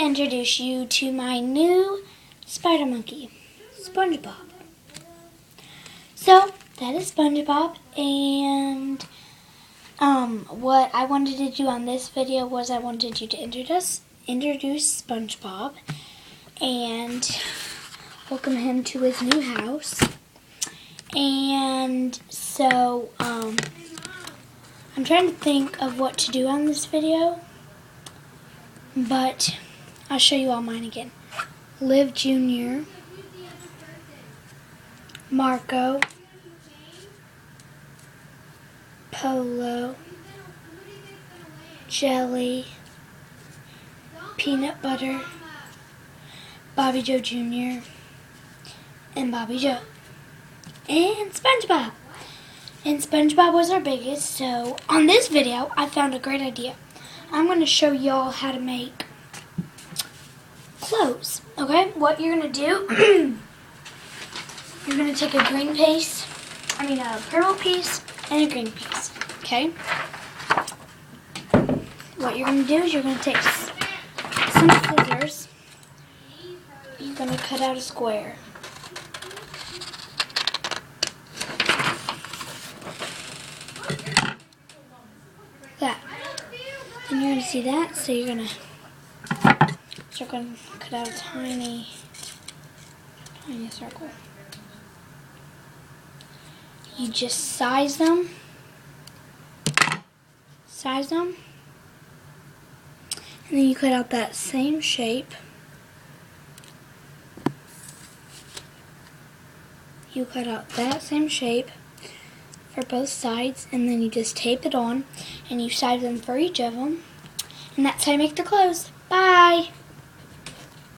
introduce you to my new spider monkey, SpongeBob. So, that is SpongeBob, and what I wanted to do on this video was I wanted you to introduce SpongeBob and welcome him to his new house. And so, I'm trying to think of what to do on this video, but I'll show you all mine again. Liv Jr., Marco, Polo, Jelly, Peanut Butter, Bobby Joe Jr., and Bobby Joe, and SpongeBob. And SpongeBob was our biggest, so on this video, I found a great idea. I'm going to show y'all how to make clothes, okay? What you're going to do, you're going to take a purple piece and a green piece, okay? What you're going to do is you're going to take some scissors. You're going to cut out a square. That. And you're going to see that, so you're going to cut out a tiny circle. You just size them, and then you cut out that same shape. You cut out that same shape for both sides, and then you just tape it on, and you size them for each of them, and that's how you make the clothes. Bye!